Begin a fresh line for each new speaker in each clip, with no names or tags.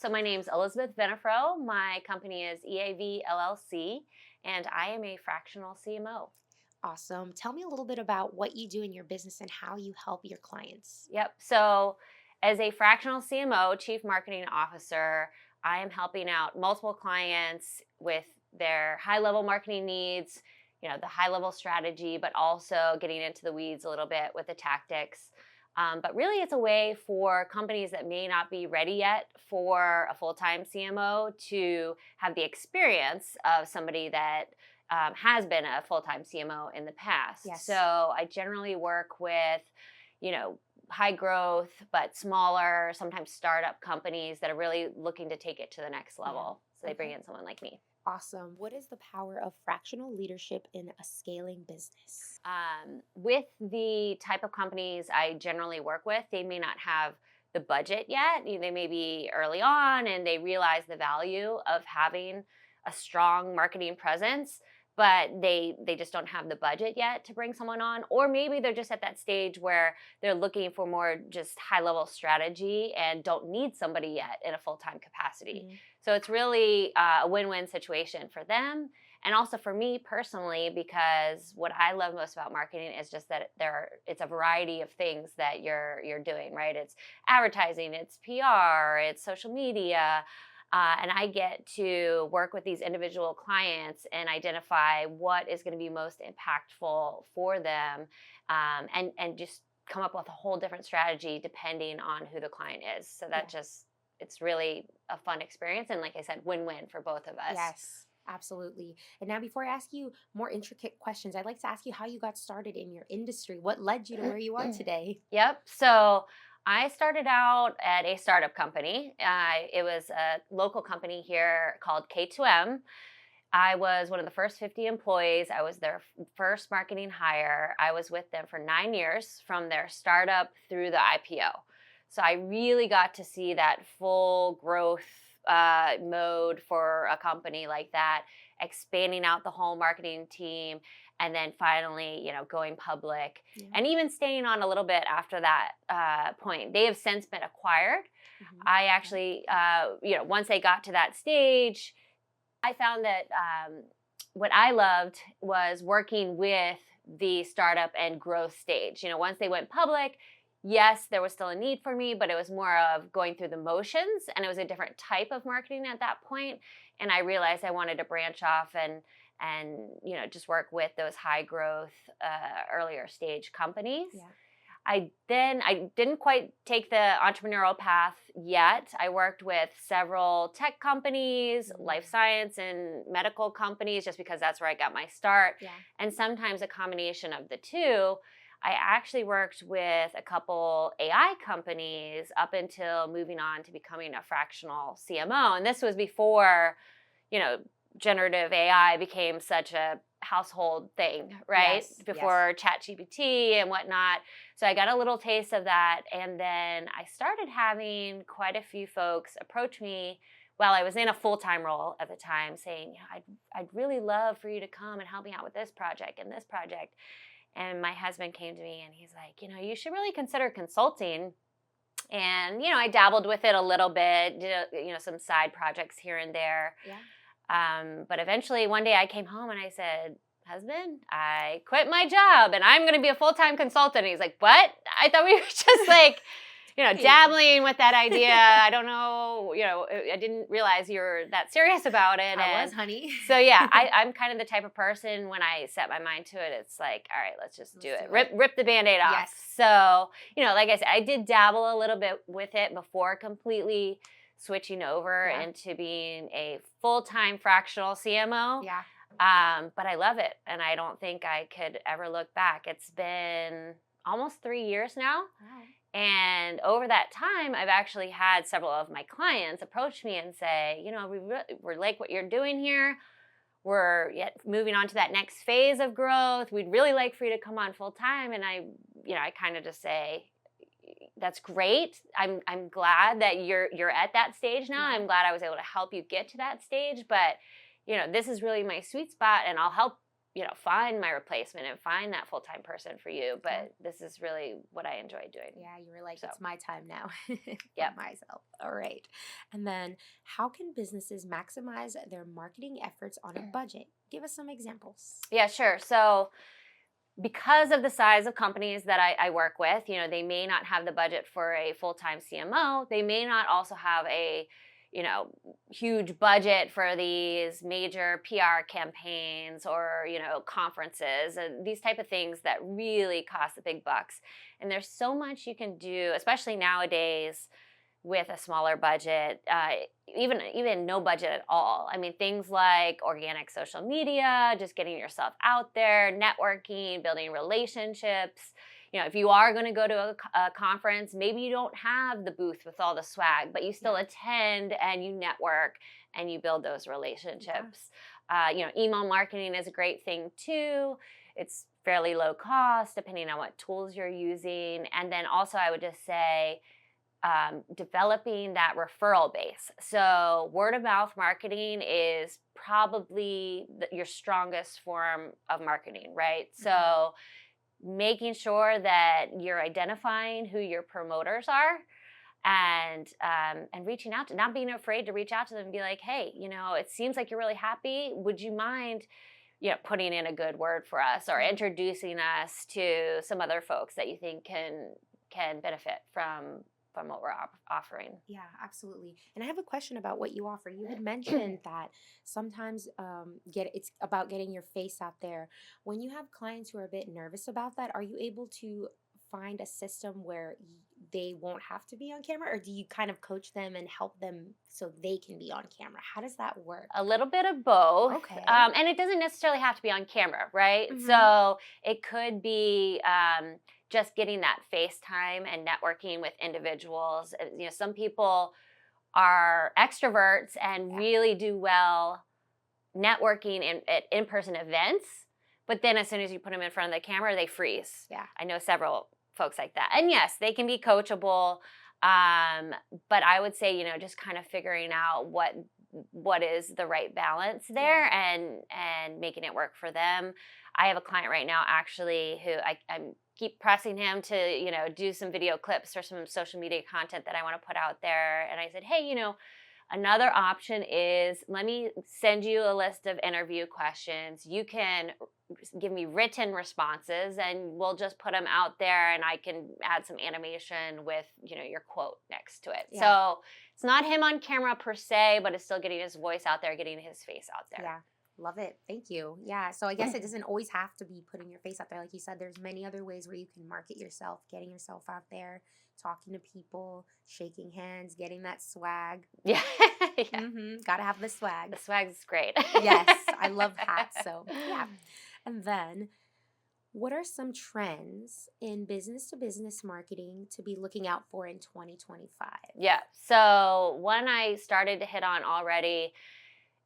So my name's Elizabeth Venafro. My company is EAV LLC, and I am a fractional CMO.
Awesome. Tell me a little bit about what you do in your business and how you help your clients.
Yep. So as a fractional CMO, Chief Marketing Officer, I am helping out multiple clients with their high-level marketing needs, the high-level strategy, but also getting into the weeds a little bit with the tactics. But really, it's a way for companies that may not be ready yet for a full-time CMO to have the experience of somebody that has been a full-time CMO in the past.
Yes.
So I generally work with, high growth, but smaller, sometimes startup companies that are really looking to take it to the next level. So they bring in someone like me.
Awesome. What is the power of fractional leadership in a scaling business?
With the type of companies I generally work with, they may not have the budget yet. They may be early on and they realize the value of having a strong marketing presence, but they just don't have the budget yet to bring someone on. Or maybe they're just at that stage where they're looking for more just high-level strategy and don't need somebody yet in a full-time capacity.
Mm-hmm.
So it's really a win-win situation for them and also for me personally, because what I love most about marketing is just that it's a variety of things that you're doing, right? It's advertising, it's PR, it's social media, and I get to work with these individual clients and identify what is going to be most impactful for them, and just come up with a whole different strategy depending on who the client is. So that it's really a fun experience. And like I said, win-win for both of us.
Yes, absolutely. And now, before I ask you more intricate questions, I'd like to ask you how you got started in your industry. What led you to where you are today?
Yep. So I started out at a startup company. It was a local company here called K2M. I was one of the first 50 employees. I was their first marketing hire. I was with them for 9 years from their startup through the IPO. So I really got to see that full growth mode for a company like that, expanding out the whole marketing team, and then finally, going public, and even staying on a little bit after that point. They have since been acquired. Mm-hmm. I actually, once they got to that stage, I found that what I loved was working with the startup and growth stage. Once they went public, yes, there was still a need for me, but it was more of going through the motions, and it was a different type of marketing at that point. And I realized I wanted to branch off and just work with those high growth, earlier stage companies. Yeah. I didn't quite take the entrepreneurial path yet. I worked with several tech companies, life science and medical companies, just because that's where I got my start. Yeah. And sometimes a combination of the two. I actually worked with a couple AI companies up until moving on to becoming a fractional CMO. And this was before, generative AI became such a household thing, right?
Yes,
before ChatGPT and whatnot. So I got a little taste of that. And then I started having quite a few folks approach me while I was in a full-time role at the time saying, I'd really love for you to come and help me out with this project and this project. And my husband came to me and he's like, you should really consider consulting. And, I dabbled with it a little bit, did, some side projects here and there. Yeah. But eventually one day I came home and I said, husband, I quit my job and I'm going to be a full-time consultant. And he's like, what? I thought we were just dabbling with that idea. I don't know, I didn't realize you were that serious about it.
I was, honey.
So yeah, I'm kind of the type of person, when I set my mind to it, it's like, all right, let's do it. Rip the Band-Aid off.
Yes.
So, like I said, I did dabble a little bit with it before completely switching over into being a full-time fractional CMO.
Yeah.
But I love it, and I don't think I could ever look back. It's been almost 3 years now. Wow. And over that time, I've actually had several of my clients approach me and say, we like what you're doing here. We're yet moving on to that next phase of growth. We'd really like for you to come on full time. And I kind of just say, that's great. I'm glad that you're at that stage now. Yeah. I'm glad I was able to help you get to that stage. But, this is really my sweet spot, and I'll help find my replacement and find that full-time person for you.
Yeah.
But this is really what I enjoy doing.
Yeah, you were like,
So,
it's my time now.
yeah.
For myself. All right. And then how can businesses maximize their marketing efforts on a budget? Give us some examples.
Yeah, sure. So because of the size of companies that I work with, they may not have the budget for a full-time CMO. They may not also have a, huge budget for these major PR campaigns or, conferences and these type of things that really cost the big bucks. And there's so much you can do, especially nowadays with a smaller budget, even no budget at all. I mean, things like organic social media, just getting yourself out there, networking, building relationships. If you are going to go to a conference, maybe you don't have the booth with all the swag, but you still attend and you network and you build those relationships. Email marketing is a great thing too. It's fairly low cost depending on what tools you're using. And then also I would just say, developing that referral base. So word of mouth marketing is probably your strongest form of marketing, right? Mm-hmm. So making sure that you're identifying who your promoters are and reaching out to, not being afraid to reach out to them and be like, hey, it seems like you're really happy. Would you mind putting in a good word for us or introducing us to some other folks that you think can benefit from what we're offering.
Yeah, absolutely. And I have a question about what you offer. You had mentioned that sometimes it's about getting your face out there. When you have clients who are a bit nervous about that, are you able to find a system where they won't have to be on camera, or do you kind of coach them and help them so they can be on camera? How does that work?
A little bit of both.
Okay.
And it doesn't necessarily have to be on camera, right? Mm-hmm. So it could be just getting that FaceTime and networking with individuals. Some people are extroverts and really do well networking at in-person events, but then as soon as you put them in front of the camera, they freeze.
Yeah.
I know several folks like that. And yes, they can be coachable, but I would say, just kind of figuring out what is the right balance there and making it work for them. I have a client right now actually who I'm keep pressing him to, do some video clips or some social media content that I want to put out there. And I said, hey, another option is let me send you a list of interview questions. You can give me written responses and we'll just put them out there and I can add some animation with, your quote next to it. Yeah. So it's not him on camera per se, but it's still getting his voice out there, getting his face out there.
Yeah. Love it. Thank you. Yeah. So I guess it doesn't always have to be putting your face out there. Like you said, there's many other ways where you can market yourself, getting yourself out there, talking to people, shaking hands, getting that swag.
Yeah.
Mm-hmm. Gotta have the swag.
The swag is great.
Yes. I love hats. So yeah. And then what are some trends in business to business marketing to be looking out for in 2025?
Yeah. So one I started to hit on already,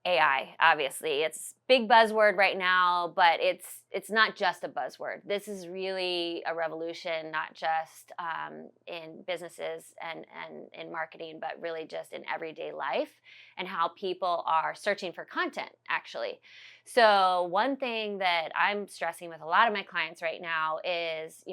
AI, obviously. It's big buzzword right now, but it's not just a buzzword. This is really a revolution, not just in businesses and in marketing, but really just in everyday life and how people are searching for content, actually. So one thing that I'm stressing with a lot of my clients right now is,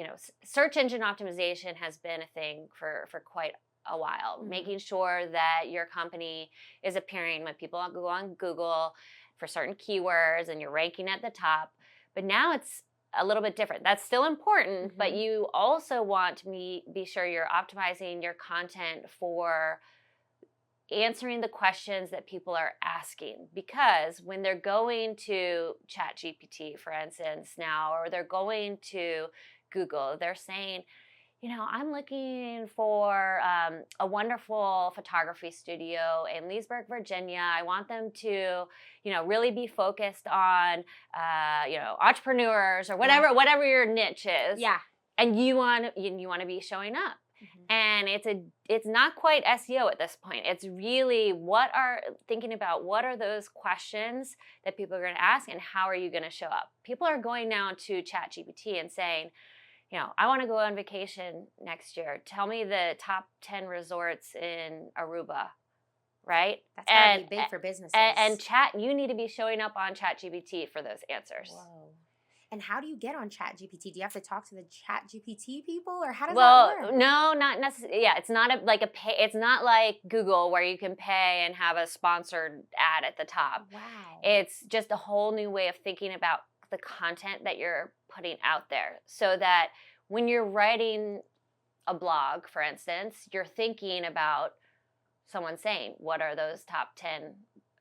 search engine optimization has been a thing for quite a while, making sure that your company is appearing when people go on Google for certain keywords and you're ranking at the top. But now it's a little bit different. That's still important, but you also want to be sure you're optimizing your content for answering the questions that people are asking. Because when they're going to ChatGPT, for instance, now, or they're going to Google, they're saying, I'm looking for a wonderful photography studio in Leesburg, Virginia. I want them to, really be focused on, entrepreneurs or whatever your niche is.
Yeah.
And you want to be showing up. And it's not quite SEO at this point. It's really thinking about what are those questions that people are going to ask and how are you going to show up? People are going now to ChatGPT and saying, I want to go on vacation next year. Tell me the top 10 resorts in Aruba, right?
That's gotta be big for businesses.
And you need to be showing up on ChatGPT for those answers.
Whoa. And how do you get on Chat GPT? Do you have to talk to the Chat GPT people, or how does that
Well,
work?
no, not necessarily. Yeah, it's not like a pay. It's not like Google where you can pay and have a sponsored ad at the top.
Wow.
It's just a whole new way of thinking about the content that you're putting out there, so that when you're writing a blog, for instance, you're thinking about someone saying, "What are those top 10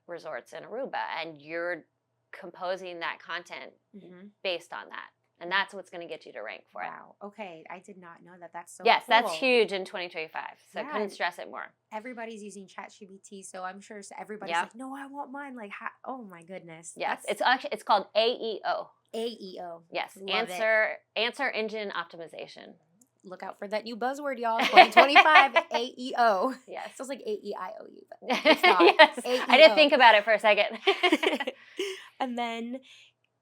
resorts in Aruba?" And you're composing that content
Hmm.
based on that. And that's what's going to get you to rank for it.
Wow. Okay. I did not know that. That's so
Yes, that's
cool.
huge in 2025. So I
Yeah.
couldn't stress it more.
Everybody's using ChatGPT, so I'm sure everybody's
Yeah.
like, "No, I want mine." Like, oh my goodness.
Yes,
That's
it's called AEO.
AEO.
Yes,
Love it.
answer engine optimization.
Look out for that new buzzword, y'all. 2025 AEO.
Yes.
Sounds like AEIOU, but it's not.
Yes. I did
AEO.
think about it for a second.
And then,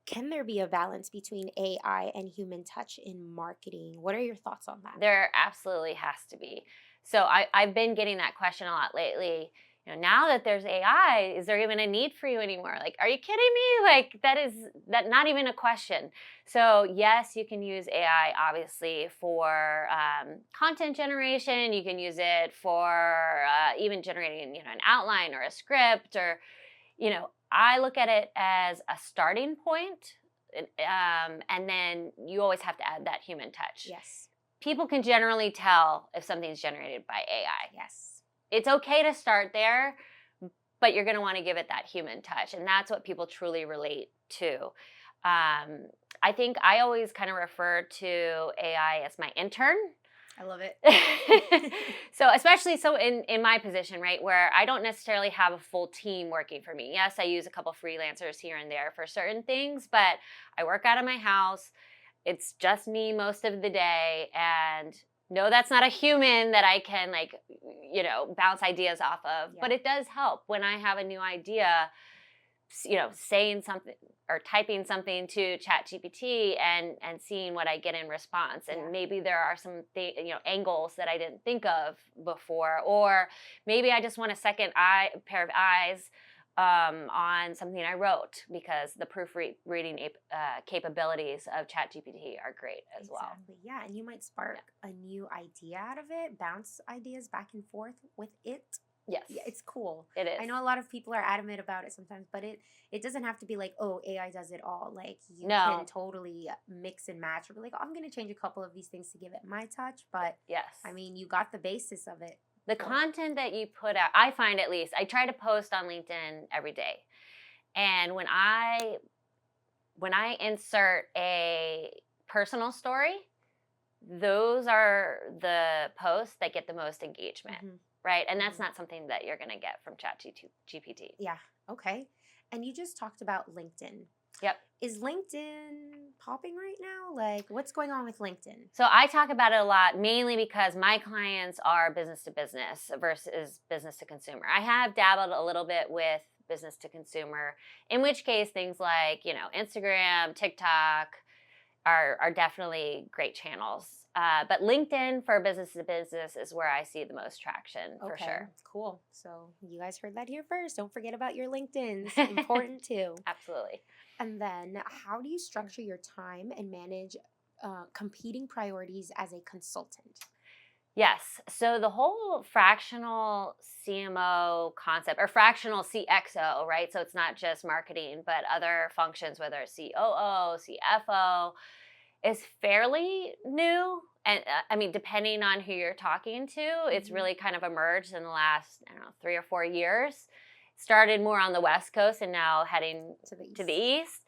can there be a balance between AI and human touch in marketing? What are your thoughts on that?
There absolutely has to be. So I've been getting that question a lot lately. Now that there's AI, is there even a need for you anymore? Like, are you kidding me? Like, that not even a question. So yes, you can use AI obviously for content generation. You can use it for even generating, an outline or a script, or, I look at it as a starting point. And then you always have to add that human touch.
Yes.
People can generally tell if something's generated by AI.
Yes.
It's okay to start there, but you're going to want to give it that human touch. And that's what people truly relate to. I think I always kind of refer to AI as my intern.
I love it.
So especially in my position, right, where I don't necessarily have a full team working for me. Yes, I use a couple freelancers here and there for certain things, but I work out of my house. It's just me most of the day, and no, that's not a human that I can bounce ideas off of.
Yeah.
But it does help when I have a new idea, saying something or typing something to ChatGPT and seeing what I get in response. And
Yeah.
maybe there are some angles that I didn't think of before, or maybe I just want a second pair of eyes on something I wrote, because the proofreading capabilities of ChatGPT are great as well.
Exactly. Yeah, and you might spark a new idea out of it, bounce ideas back and forth with it.
Yes.
Yeah, it's cool.
It is.
I know a lot of people are adamant about it sometimes, but it doesn't have to be like, oh, AI does it all. Like, you can totally mix and match, or be like, oh, I'm going to change a couple of these things to give it my touch. But
yes,
I mean, you got the basis of it.
The content that you put out, I find, at least, I try to post on LinkedIn every day. And when I insert a personal story, those are the posts that get the most engagement. Mm-hmm. Right? And that's not something that you're going to get from ChatGPT.
Yeah. Okay. And you just talked about LinkedIn.
Yep.
Is LinkedIn popping right now? Like, what's going on with LinkedIn?
So I talk about it a lot, mainly because my clients are business to business versus business to consumer. I have dabbled a little bit with business to consumer, in which case things like, Instagram, TikTok are definitely great channels. But LinkedIn for business to business is where I see the most traction, for sure.
Cool. So you guys heard that here first. Don't forget about your LinkedIn. It's important too.
Absolutely.
And then, how do you structure your time and manage competing priorities as a consultant?
Yes. So the whole fractional CMO concept, or fractional CXO, right? So it's not just marketing, but other functions, whether it's COO, CFO, is fairly new. And I mean, depending on who you're talking to, it's really kind of emerged in the last, 3 or 4 years. Started more on the West Coast and now heading to the East.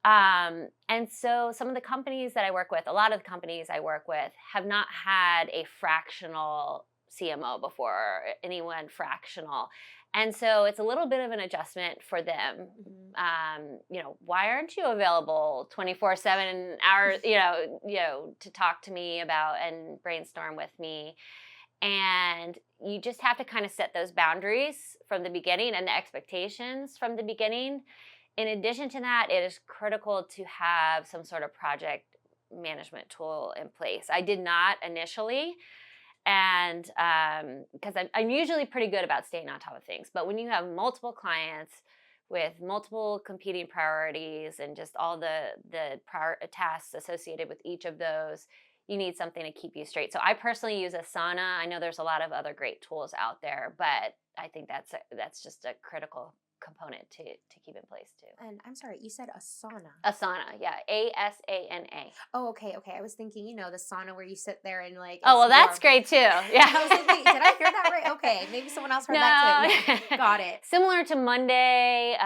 And so some of the companies that I work with, a lot of the companies I work with, have not had a fractional CMO before, or anyone fractional. And so it's a little bit of an adjustment for them. Why aren't you available 24/7 hours, to talk to me about and brainstorm with me? And you just have to kind of set those boundaries from the beginning and the expectations from the beginning. In addition to that, it is critical to have some sort of project management tool in place. I did not initially, and because I'm usually pretty good about staying on top of things. But when you have multiple clients with multiple competing priorities and just all the tasks associated with each of those, you need something to keep you straight. So I personally use Asana. I know there's a lot of other great tools out there, but I think that's just a critical component to keep in place too.
And I'm sorry, you said Asana.
Asana, yeah, Asana.
Oh, okay, okay. I was thinking, the sauna where you sit there and like
Oh,
it's
well, that's
warm.
great too. Yeah.
I was like, wait, did I hear that right? Okay, maybe someone else heard that too. Yeah, got it.
Similar to Monday,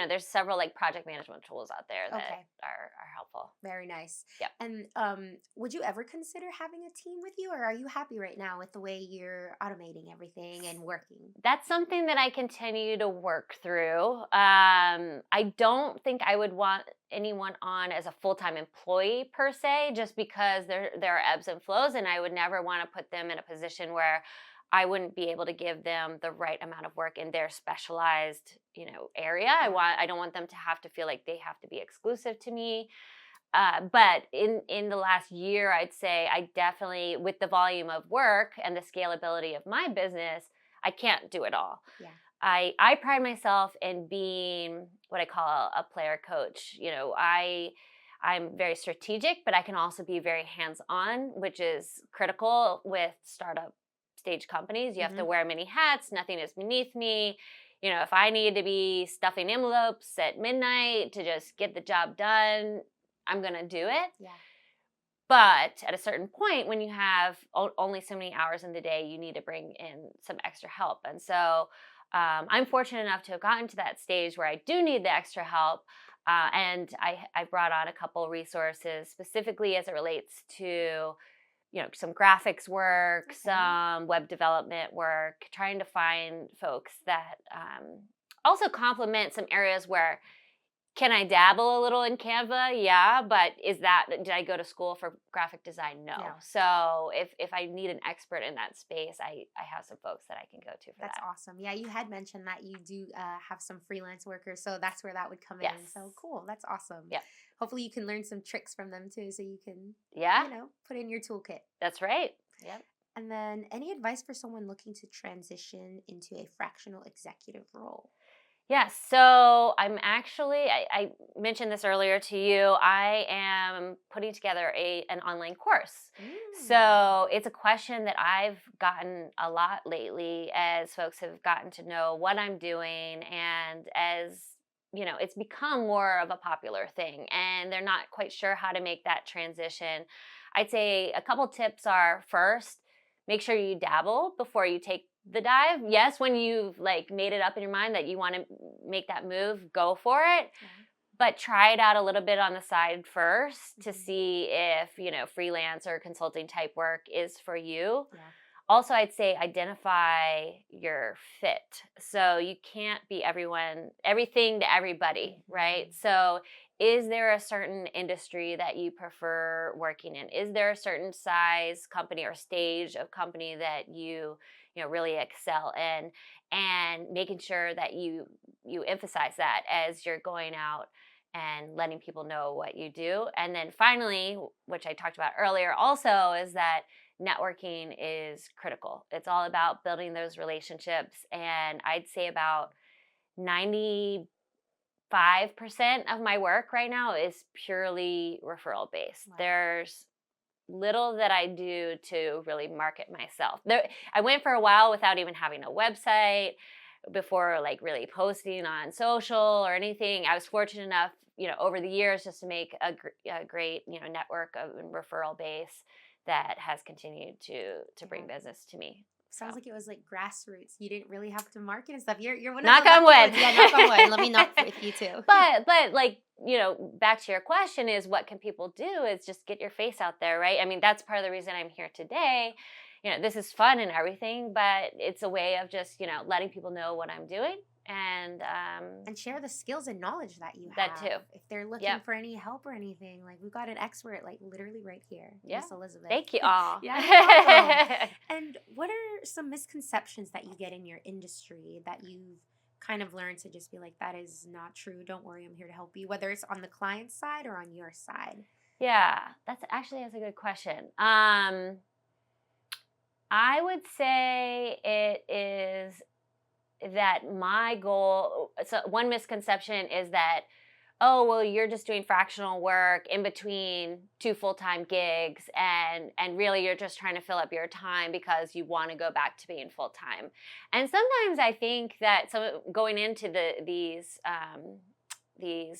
there's several like project management tools out there that
Okay.
are helpful.
Very nice.
Yep.
And would you ever consider having a team with you, or are you happy right now with the way you're automating everything and working?
That's something that I continue to work through. I don't think I would want anyone on as a full-time employee per se, just because there are ebbs and flows, and I would never want to put them in a position where I wouldn't be able to give them the right amount of work in their specialized, area.
Yeah.
I don't want them to have to feel like they have to be exclusive to me. But in the last year, I'd say I definitely, with the volume of work and the scalability of my business, I can't do it all.
Yeah.
I pride myself in being what I call a player coach. I'm very strategic, but I can also be very hands-on, which is critical with startup stage companies. You have to wear many hats. Nothing is beneath me. If I need to be stuffing envelopes at midnight to just get the job done, I'm going to do it.
Yeah.
But at a certain point, when you have only so many hours in the day, you need to bring in some extra help. And so I'm fortunate enough to have gotten to that stage where I do need the extra help. And I brought on a couple resources specifically as it relates to, some graphics work, some web development work, trying to find folks that also complement some areas where, can I dabble a little in Canva? Yeah, but did I go to school for graphic design? No. So if I need an expert in that space, I have some folks that I can go to for that.
That's awesome. Yeah, you had mentioned that you do have some freelance workers, so that's where that would come
Yes.
in. So cool. That's awesome.
Yeah.
Hopefully you can learn some tricks from them too, so you can, put in your toolkit.
That's right. Yep.
And then any advice for someone looking to transition into a fractional executive role?
Yes. So I'm actually, I mentioned this earlier to you, I am putting together an online course. So it's a question that I've gotten a lot lately as folks have gotten to know what I'm doing, and as it's become more of a popular thing and they're not quite sure how to make that transition. I'd say a couple tips are, first, make sure you dabble before you take the dive. Yes, when you've made it up in your mind that you want to make that move, go for it.
Yeah.
But try it out a little bit on the side first to see if, freelance or consulting type work is for you.
Yeah.
Also, I'd say identify your fit. So you can't be everything to everybody, right? So is there a certain industry that you prefer working in? Is there a certain size company or stage of company that you really excel in? And making sure that you emphasize that as you're going out and letting people know what you do. And then finally, which I talked about earlier also, is that networking is critical. It's all about building those relationships. And I'd say about 95% of my work right now is purely referral based.
Wow.
There's little that I do to really market myself. I went for a while without even having a website, before really posting on social or anything. I was fortunate enough, over the years, just to make a great, network of referral base that has continued to bring business to me.
Sounds like it was grassroots. You didn't really have to market and stuff. You're one of
knock
the
on wood.
Yeah, knock on wood. Let me knock with you too.
But back to your question is, what can people do? Is just get your face out there, right? I mean, that's part of the reason I'm here today. This is fun and everything, but it's a way of just, letting people know what I'm doing and
share the skills and knowledge that you have.
That too.
If they're looking for any help or anything, we've got an expert literally right here, Miss Elizabeth.
Thank you all.
Yeah. And what are some misconceptions that you get in your industry that you've kind of learned to just be like, that is not true. Don't worry, I'm here to help you, whether it's on the client's side or on your side?
Yeah, that's a good question. I would say it is that my goal, so one misconception is that, oh, well, you're just doing fractional work in between 2 full-time gigs, and really you're just trying to fill up your time because you want to go back to being full-time. And sometimes I think that going into these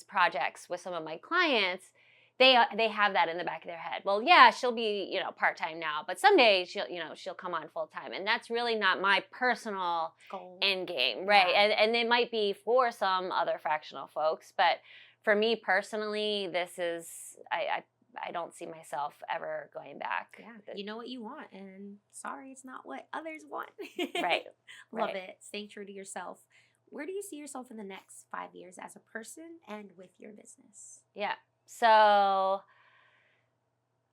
projects with some of my clients, they have that in the back of their head. Well, yeah, she'll be, part-time now, but someday she'll come on full-time. And that's really not my personal
Goal.
end game, right?
Yeah.
And it might be for some other fractional folks, but for me personally, this is, I don't see myself ever going back.
Yeah, you know what you want, and sorry, it's not what others want.
Right.
Love
Right.
it. Stay true to yourself. Where do you see yourself in the next 5 years as a person and with your business?
Yeah. So, all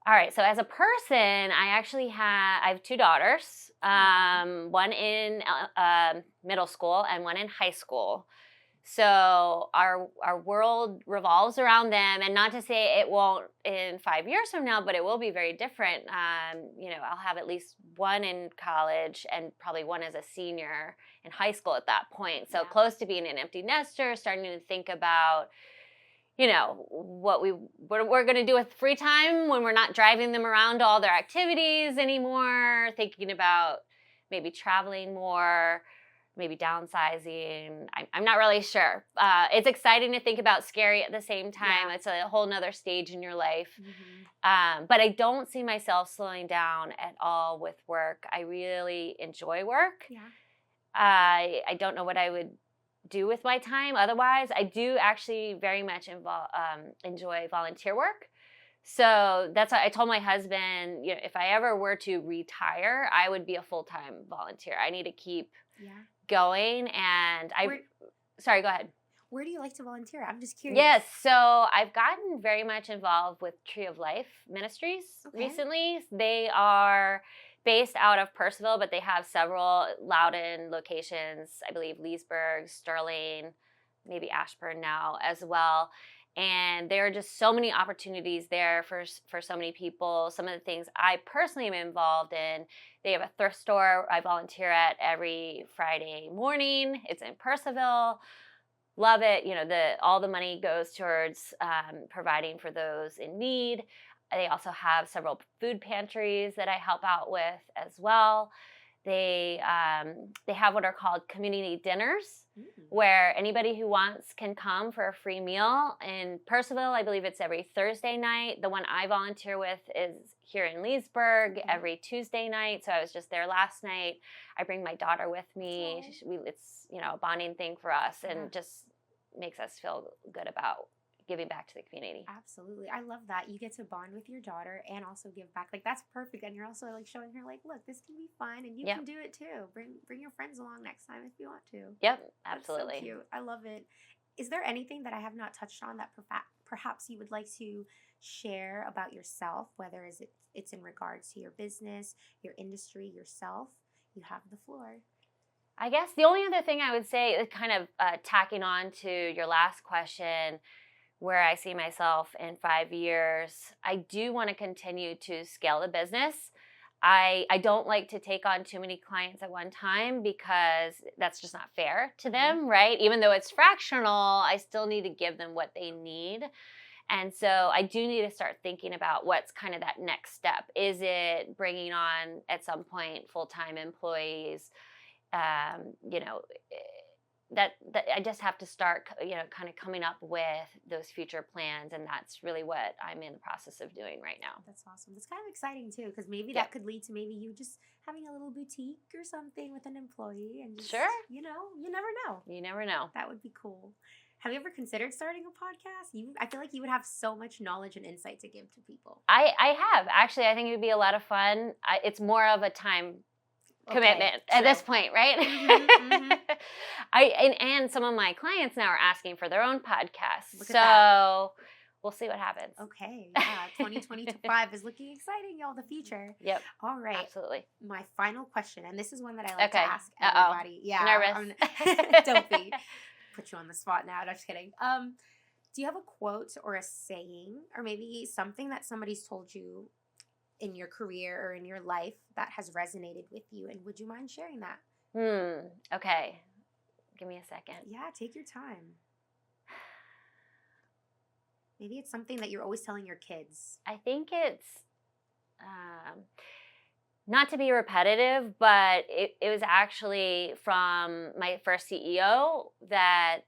right. So as a person, I have 2 daughters, one in middle school and one in high school. So our world revolves around them, and not to say it won't in 5 years from now, but it will be very different. I'll have at least one in college and probably one as a senior in high school at that point. So close to being an empty nester, starting to think about, what we're going to do with free time when we're not driving them around to all their activities anymore, thinking about maybe traveling more, maybe downsizing. I'm not really sure. It's exciting to think about, scary at the same time.
Yeah.
It's a whole nother stage in your life.
Mm-hmm.
But I don't see myself slowing down at all with work. I really enjoy work.
Yeah.
I don't know what I would do with my time otherwise. I do actually very much enjoy volunteer work. So that's why I told my husband, if I ever were to retire, I would be a full-time volunteer. I need to keep going. And sorry, go ahead.
Where do you like to volunteer? I'm just curious.
Yes, so I've gotten very much involved with Tree of Life Ministries recently. They are based out of Purcellville, but they have several Loudoun locations, I believe Leesburg, Sterling, maybe Ashburn now as well. And there are just so many opportunities there for so many people. Some of the things I personally am involved in, they have a thrift store I volunteer at every Friday morning. It's in Purcellville. Love it. All the money goes towards providing for those in need. They also have several food pantries that I help out with as well. They have what are called community dinners, where anybody who wants can come for a free meal. In Purcellville, I believe it's every Thursday night. The one I volunteer with is here in Leesburg every Tuesday night. So I was just there last night. I bring my daughter with me. It's a bonding thing for us, and just makes us feel good about giving back to the community.
Absolutely. I love that. You get to bond with your daughter and also give back. Like, that's perfect. And you're also showing her look, this can be fun, and you can do it too. Bring your friends along next time if you want to.
Yep, absolutely.
That's so cute. I love it. Is there anything that I have not touched on that perhaps you would like to share about yourself, whether it's in regards to your business, your industry, yourself? You have the floor.
I guess the only other thing I would say, kind of tacking on to your last question, where I see myself in 5 years, I do want to continue to scale the business. I don't like to take on too many clients at one time, because that's just not fair to them, right? Even though it's fractional, I still need to give them what they need. And so I do need to start thinking about what's kind of that next step. Is it bringing on at some point full-time employees? That I just have to start, kind of coming up with those future plans, and that's really what I'm in the process of doing right now.
That's awesome. That's kind of exciting too, because maybe that could lead to maybe you just having a little boutique or something with an employee, and just, you never know.
You never know.
That would be cool. Have you ever considered starting a podcast? I feel like you would have so much knowledge and insight to give to people.
I have actually. I think it would be a lot of fun. It's more of a time commitment at this point, right? And some of my clients now are asking for their own podcasts. So we'll see what happens.
Okay. Yeah. 2025 is looking exciting, y'all. The future.
Yep.
All right.
Absolutely.
My final question, and this is one that I like to ask everybody. Yeah.
Nervous.
Don't be. Put you on the spot now. No, just kidding. Do you have a quote or a saying, or maybe something that somebody's told you in your career or in your life that has resonated with you, and would you mind sharing that?
Okay. Give me a second.
Yeah, take your time. Maybe it's something that you're always telling your kids.
I think it's not to be repetitive, but it was actually from my first CEO that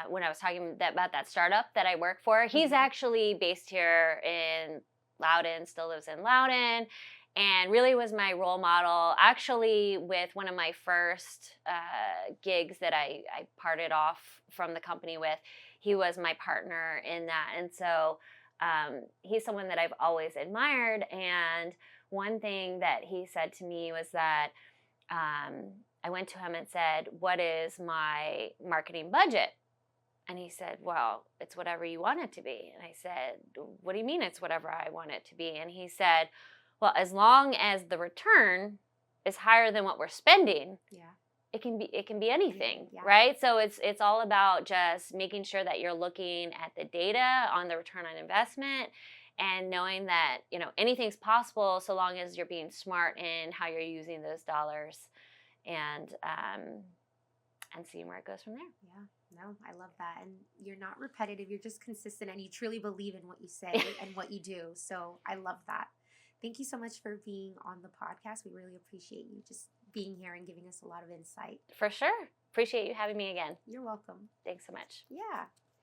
when I was talking about that startup that I work for, he's actually based here in Loudoun, still lives in Loudoun, and really was my role model. Actually, with one of my first gigs that I parted off from the company with, he was my partner in that. And so he's someone that I've always admired. And one thing that he said to me was that I went to him and said, "What is my marketing budget?" And he said, "Well, it's whatever you want it to be." And I said, "What do you mean it's whatever I want it to be?" And he said, "Well, as long as the return is higher than what we're spending, it can be anything, right?" So it's all about just making sure that you're looking at the data on the return on investment and knowing that, anything's possible so long as you're being smart in how you're using those dollars, and seeing where it goes from there.
Yeah. No, I love that. And you're not repetitive. You're just consistent, and you truly believe in what you say and what you do. So I love that. Thank you so much for being on the podcast. We really appreciate you just being here and giving us a lot of insight.
For sure. Appreciate you having me again.
You're welcome.
Thanks so much.
Yeah.